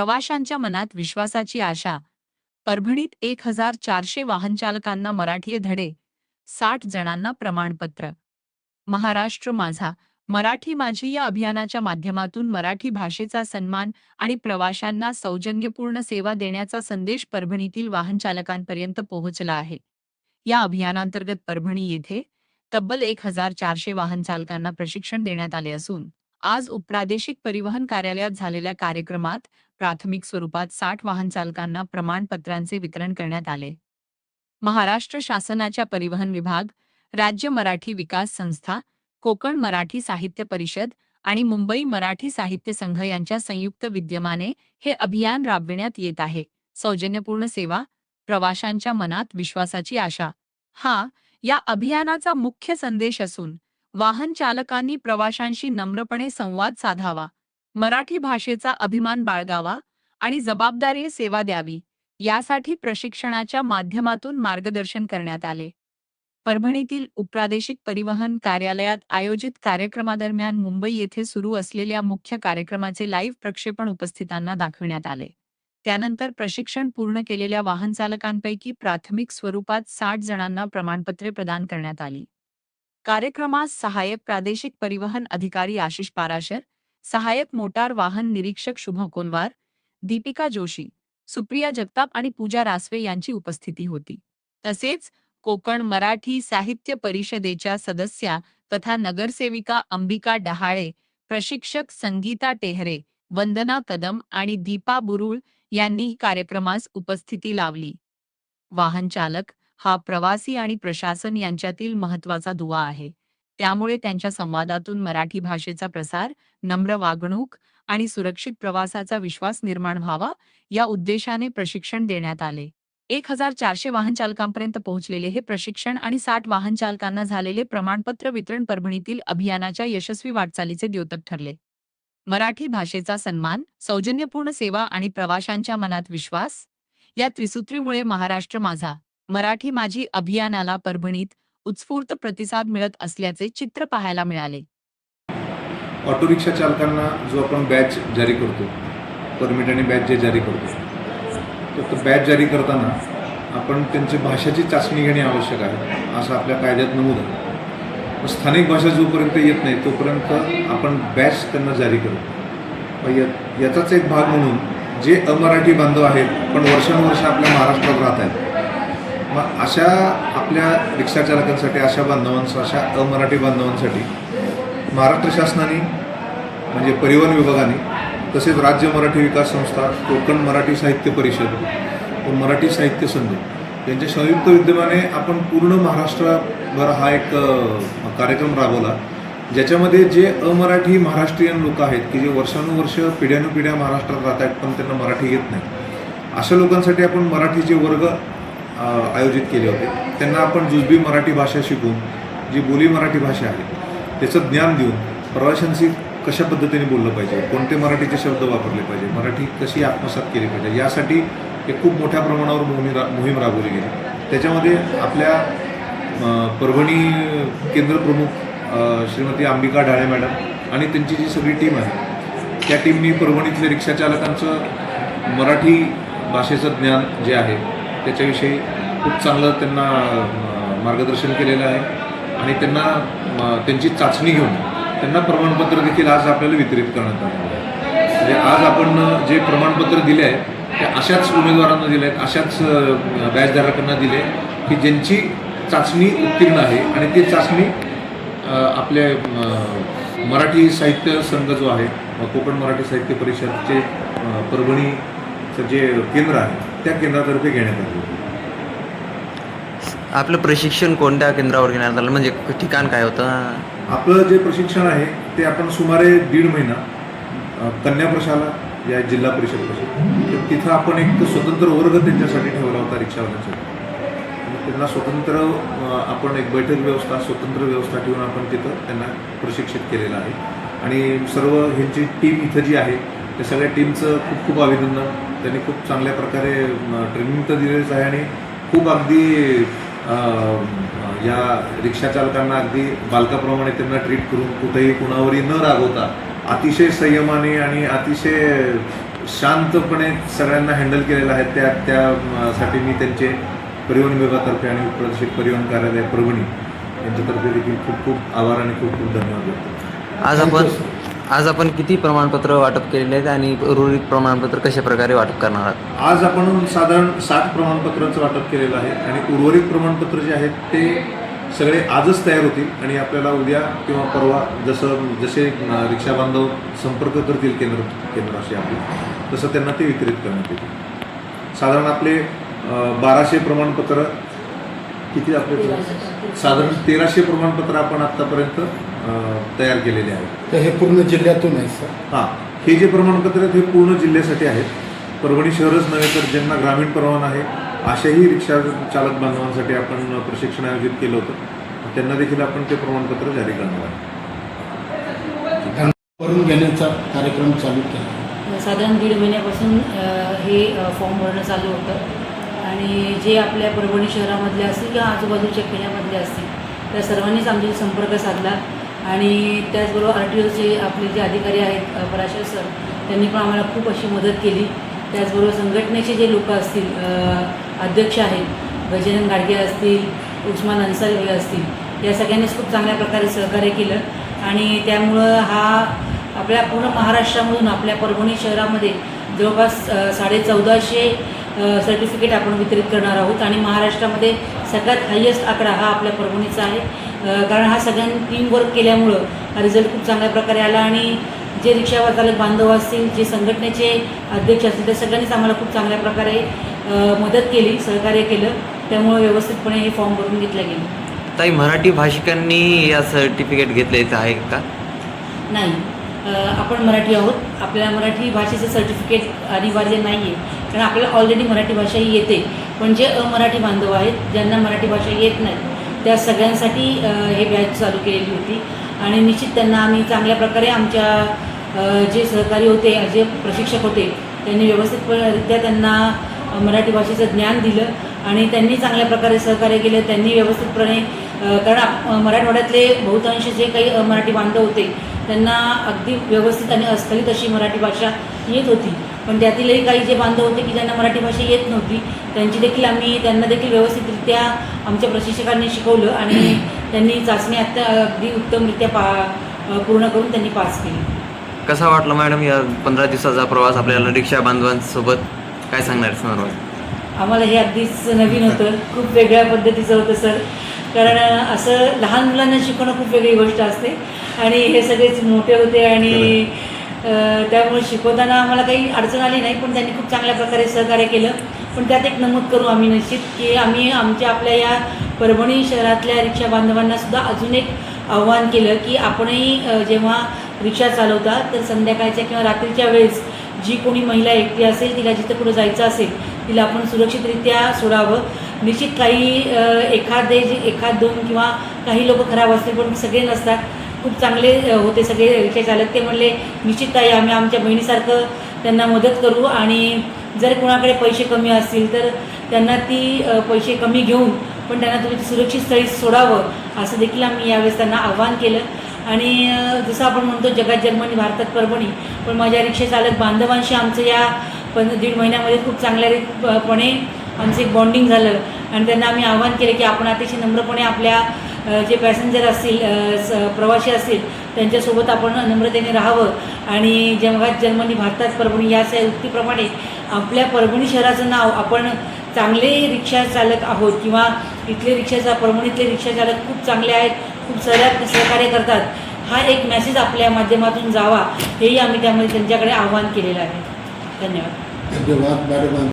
प्रवाशांच्या मनात विश्वासाची आशा. परभणीत 1400 वाहनचालकांना मराठी धडे, 60 जणांना प्रमाणपत्र. महाराष्ट्र माझा, मराठी माझी या अभियानाच्या माध्यमातून मराठी भाषेचा सन्मान आणि प्रवाशांना सौजन्यपूर्ण सेवा देण्याचा संदेश परभणीतील वाहनचालकांपर्यंत पोहोचला आहे. या अभियानांतर्गत परभणी येथे तब्बल 1400 वाहनचालकांना प्रशिक्षण देण्यात आले असून आज उपप्रादेशिक परिवहन कार्यालयात झालेल्या कार्यक्रमात प्राथमिक स्वरूपात 60 वाहनचालकांना प्रमाणपत्रांचे वितरण करण्यात आले. महाराष्ट्र शासनाच्या परिवहन विभाग, राज्य मराठी विकास संस्था, कोकण मराठी साहित्य परिषद आणि मुंबई मराठी साहित्य संघ यांच्या संयुक्त विद्यमाने हे अभियान राबविण्यात येत आहे. सौजन्यपूर्ण सेवा, प्रवाशांच्या मनात विश्वासाची आशा हा या अभियानाचा मुख्य संदेश असून वाहन चालकांनी प्रवाशांशी नम्रपणे संवाद साधावा, मराठी भाषेचा अभिमान बाळगावा आणि जबाबदारीने सेवा द्यावी यासाठी प्रशिक्षणाच्या माध्यमातून मार्गदर्शन करण्यात आले. परभणीतील उपप्रादेशिक परिवहन कार्यालयात आयोजित कार्यक्रमादरम्यान मुंबई येथे सुरू असलेल्या मुख्य कार्यक्रमाचे लाईव्ह प्रक्षेपण उपस्थितांना दाखविण्यात आले. त्यानंतर प्रशिक्षण पूर्ण केलेल्या वाहनचालकांपैकी प्राथमिक स्वरूपात 60 जणांना प्रमाणपत्रे प्रदान करण्यात आली. कार्यक्रमास सहाय्यक प्रादेशिक परिवहन अधिकारी आशिष पाराशर, सहाय्यक मोटार वाहन निरीक्षक शुभ कोनवार, दीपिका जोशी, सुप्रिया जगताप आणि पूजा रासवे यांची उपस्थिती होती. तसेच कोकण मराठी साहित्य परिषदेच्या सदस्या तथा नगरसेविका अंबिका डहाळे, प्रशिक्षक संगीता टेहरे, वंदना कदम आणि दीपा बुरुळ यांनी कार्यक्रमास उपस्थिती लावली. वाहन चालक हा प्रवासी आणि प्रशासन यांच्यातील महत्त्वाचा दुवा आहे. त्यामुळे त्यांच्या संवादातून मराठी भाषेचा प्रसार, नम्र वागणूक आणि सुरक्षित प्रवासाचा विश्वास निर्माण व्हावा या उद्देशाने प्रशिक्षण देण्यात आले. 1400 वाहनचालकांपर्यंत पोहोचलेले हे प्रशिक्षण आणि 60 वाहनचालकांना झालेले प्रमाणपत्र वितरण परभणीतील अभियानाच्या यशस्वी वाटचालीचे द्योतक ठरले. मराठी भाषेचा सन्मान, सौजन्यपूर्ण सेवा आणि प्रवाशांच्या मनात विश्वास या त्रिसूत्रीमुळे महाराष्ट्र माझा, मराठी माझी अभियानाला परभणीत उत्स्फूर्त प्रतिसाद मिळत असल्याचे चित्र पाहायला मिळाले. ऑटो रिक्षा चालकांना जो आपण बॅच जारी करतो, परमिट आणि बॅच जे जारी करतो, तो बॅच जारी करताना आपण त्यांची भाषेची चाचणी घेणे आवश्यक आहे असं आपल्या कायद्यात नमूद आहे. स्थानिक भाषा जोपर्यंत येत नाही तोपर्यंत आपण बॅच त्यांना जारी करतो. याचाच एक भाग म्हणून जे अमराठी बांधव आहेत पण वर्षानुवर्ष आपल्या महाराष्ट्रात राहत आहेत, मग अशा आपल्या रिक्षा चालकांसाठी, अशा बांधवांसाठी, अशा अमराठी बांधवांसाठी महाराष्ट्र शासनाने म्हणजे परिवहन विभागाने तसेच राज्य मराठी विकास संस्था, कोकण मराठी साहित्य परिषद व मराठी साहित्य संघ यांच्या संयुक्त विद्यमाने आपण पूर्ण महाराष्ट्रभर हा एक कार्यक्रम राबवला, ज्याच्यामध्ये जे अमराठी महाराष्ट्रीयन लोक आहेत की जे वर्षानुवर्ष पिढ्यानुपिढ्या महाराष्ट्रात राहत आहेत पण त्यांना मराठी येत नाही, अशा लोकांसाठी आपण मराठीचे वर्ग आयोजित केले होते. त्यांना आपण जुजबी मराठी भाषा शिकवून जी बोली मराठी भाषा आहे त्याचं ज्ञान देऊन प्रवाशांशी कशा पद्धतीने बोललं पाहिजे, कोणते मराठीचे शब्द वापरले पाहिजे, मराठी कशी आत्मसात केली पाहिजे, यासाठी एक खूप मोठ्या प्रमाणावर मोहीम राबवली गेली. त्याच्यामध्ये आपल्या परभणी केंद्र प्रमुख श्रीमती अंबिका ढाळे मॅडम आणि त्यांची जी सगळी टीम आहे त्या टीमनी परभणीतल्या रिक्षा चालकांचं मराठी भाषेचं ज्ञान जे आहे त्याच्याविषयी खूप चांगलं त्यांना मार्गदर्शन केलेलं आहे आणि त्यांना त्यांची चाचणी घेऊन त्यांना प्रमाणपत्र देखील आज आपल्याला वितरित करण्यात आलं आहे. म्हणजे आज आपण जे प्रमाणपत्र दिले आहे ते अशाच उमेदवारांना दिले आहेत, अशाच बॅचधारकांना दिले की ज्यांची चाचणी उत्तीर्ण आहे आणि ती चाचणी आपले मराठी साहित्य संघ जो आहे, कोकण मराठी साहित्य परिषदचे परभणीचं जे केंद्र आहे त्या केंद्रातर्फे घेण्यात आले. आपलं प्रशिक्षण कोणत्या केंद्रावर घेण्यात आलं, म्हणजे ठिकाण काय होतं? आपलं जे प्रशिक्षण आहे ते आपण सुमारे 1.5 महिना कन्या प्रशाला या जिल्हा परिषद परिषद तिथं आपण एक स्वतंत्र वर्ग त्यांच्यासाठी ठेवला होता रिक्षावाल्यांसाठी. त्यांना स्वतंत्र आपण एक बैठक व्यवस्था, स्वतंत्र व्यवस्था ठेवून आपण तिथं त्यांना प्रशिक्षित केलेलं आहे. आणि सर्व ह्यांची टीम इथं जी आहे त्या सगळ्या टीमचं खूप खूप अभिनंदन. त्यांनी खूप चांगल्या प्रकारे ट्रेनिंग तर दिलेलंच आहे आणि खूप अगदी या रिक्षा चालकांना अगदी बालकाप्रमाणे त्यांना ट्रीट करून कुठेही कुणावरही न रागवता अतिशय संयमाने आणि अतिशय शांतपणे सगळ्यांना हँडल केलेलं आहे. त्यासाठी मी त्यांचे परिवहन विभागातर्फे आणि प्रादेशिक परिवहन कार्यालय परभणी यांच्यातर्फे देखील खूप खूप आभार आणि खूप खूप धन्यवाद देतो. आज आपण किती प्रमाणपत्र वाटप केलेले आहेत आणि उर्वरित प्रमाणपत्र कशा प्रकारे वाटप करणार आहात? आज आपण साधारण 60 प्रमाणपत्रांचं वाटप केलेलं आहे आणि उर्वरित प्रमाणपत्र जे आहेत ते सगळे आजच तयार होतील आणि आपल्याला उद्या किंवा परवा जसे रिक्षा बांधव संपर्क करतील केंद्राशी आपली, तसं त्यांना ते वितरित करण्यात येतील. साधारण आपले 1200 प्रमाणपत्र किती आपले साधारण 1300 प्रमाणपत्र आपण आत्तापर्यंत तयार केलेले आहेत. तर हे पूर्ण जिल्ह्यातून आहे सर? हां, हे जे प्रमाणपत्र आहेत हे पूर्ण जिल्ह्यासाठी आहेत. परभणी शहरच नव्हे तर ज्यांना ग्रामीण परवाना आहे अशाही रिक्षा चालक बांधवांसाठी आपण प्रशिक्षण आयोजित केलं होतं. त्यांना देखील आपण ते प्रमाणपत्र जारी करणार आहे. भरून घेण्याचा कार्यक्रम चालू केला. साधारण 1.5 महिन्यापासून हे फॉर्म भरणं चालू होतं आणि जे आपल्या परभणी शहरामधले असतील किंवा आजूबाजूच्या खेड्यामधले असतील त्या सर्वांनीच आमच्याशी संपर्क साधला आणि त्याचबरोबर RTOचे आपले जे अधिकारी आहेत पराशर सर, त्यांनी पण आम्हाला खूप अशी मदत केली. त्याचबरोबर संघटनेचे जे लोक असतील, अध्यक्ष आहेत, गजानन गाडगे असतील, उस्मान अन्सारी भाई असतील, या सगळ्यांनीच खूप चांगल्या प्रकारे सहकार्य केलं आणि त्यामुळं हा आपल्या पूर्ण महाराष्ट्रामधून आपल्या परभणी शहरामध्ये जवळपास 1450 सर्टिफिकेट आपण वितरित करणार आहोत आणि महाराष्ट्रामध्ये सगळ्यात हायेस्ट आकडा हा आपल्या परभणीचा आहे. कारण हा सगळ्यांनी टीमवर्क केल्यामुळं हा रिझल्ट खूप चांगल्या प्रकारे आला आणि जे रिक्षा चालक बांधव असतील, जे संघटनेचे अध्यक्ष असतील, त्या सगळ्यांनीच आम्हाला खूप चांगल्या प्रकारे मदत केली, सहकार्य केलं. त्यामुळे व्यवस्थितपणे हे फॉर्म भरून घेतले गेले. ताई, मराठी भाषिकांनी या सर्टिफिकेट घेतले आहे का? नाही, आपण मराठी आहोत. आपल्याला मराठी भाषेचं सर्टिफिकेट अनिवार्य नाही आहे, कारण आपल्याला ऑलरेडी मराठी भाषा ही येते. पण जे अमराठी बांधव आहेत, ज्यांना मराठी भाषा येत नाही, त्या सगळ्यांसाठी हे बॅच चालू केलेली होती आणि निश्चित त्यांना आम्ही चांगल्या प्रकारे आमच्या जे सहकारी होते, जे प्रशिक्षक होते, त्यांनी व्यवस्थितरित्या त्यांना मराठी भाषेचं ज्ञान दिलं आणि त्यांनी चांगल्या प्रकारे सहकार्य केलं. त्यांनी व्यवस्थितपणे, कारण मराठवाड्यातले बहुतांश जे काही मराठी बांधव होते त्यांना अगदी व्यवस्थित आणि अस्खलित अशी मराठी भाषा येत होती. पण त्यातीलही काही जे बांधव होते की ज्यांना मराठी भाषा येत नव्हती, त्यांना देखील व्यवस्थितरित्या आमच्या प्रशिक्षकांनी शिकवलं आणि त्यांनी चाचणी अगदी उत्तमरित्या पूर्ण करून त्यांनी पास केली. कसा वाटला मॅडम या 15 दिवसाचा प्रवास आपल्याला रिक्षा बांधवांसोबत? काय सांगणार संदर्भात? आम्हाला हे अगदीच नवीन होतं, खूप वेगळ्या पद्धतीचं होतं सर. कारण असं लहान मुलांना शिकवणं खूप वेगळी गोष्ट असते आणि हे सगळेच मोठे होते आणि त्यामुळे शिकवताना आम्हाला काही अडचण आली नाही. पण त्यांनी खूप चांगल्या प्रकारे सहकार्य केलं. पण त्यात एक नमूद करू आम्ही निश्चित की आम्ही आपल्या या परभणी शहरातल्या रिक्षा बांधवांनासुद्धा अजून एक आव्हान केलं की आपणही जेव्हा रिक्षा चालवता तर संध्याकाळच्या किंवा रात्रीच्या वेळेस जी कोणी महिला एकटी असेल, तिला जिथं कुठं जायचं असेल तिला आपण सुरक्षितरित्या सोडावं. निश्चित काही एखाद दोन किंवा काही लोक खराब असतील, पण सगळे नसतात. खूप चांगले होते सगळे रिक्षा चालक. ते म्हणले निश्चित आहे, आम्ही आमच्या बहिणीसारखं त्यांना मदत करू आणि जर कोणाकडे पैसे कमी असतील तर त्यांना ती पैसे कमी घेऊन पण त्यांना तुम्ही सुरक्षित स्थळी सोडावं, असं देखील आम्ही यावेळेस त्यांना आव्हान केलं. आणि जसं आपण म्हणतो जगात जर्मनी भारतात परभणी, पण माझ्या रिक्षा चालक बांधवांशी आमचं या 1.5 महिन्यामध्ये खूप चांगल्यापणे आमचं एक बॉन्डिंग झालं आणि त्यांना आम्ही आव्हान केलं की आपण अतिशय नम्रपणे आपल्या जे पॅसेंजर असतील, प्रवासी असतील, त्यांच्यासोबत आपण नम्रतेने राहावं आणि जगात जर्मनी भारतात परभणी या उक्तीप्रमाणे आपल्या परभणी शहराचं नाव आपण चांगले रिक्षा चालक आहोत किंवा इथले परभणीतले रिक्षा चालक खूप चांगले आहेत, खूप सहकार्य करतात, हा एक मेसेज आपल्या माध्यमातून जावा, हेही आम्ही त्यामध्ये त्यांच्याकडे आव्हान केलेलं आहे. धन्यवाद. धन्यवाद मॅडम.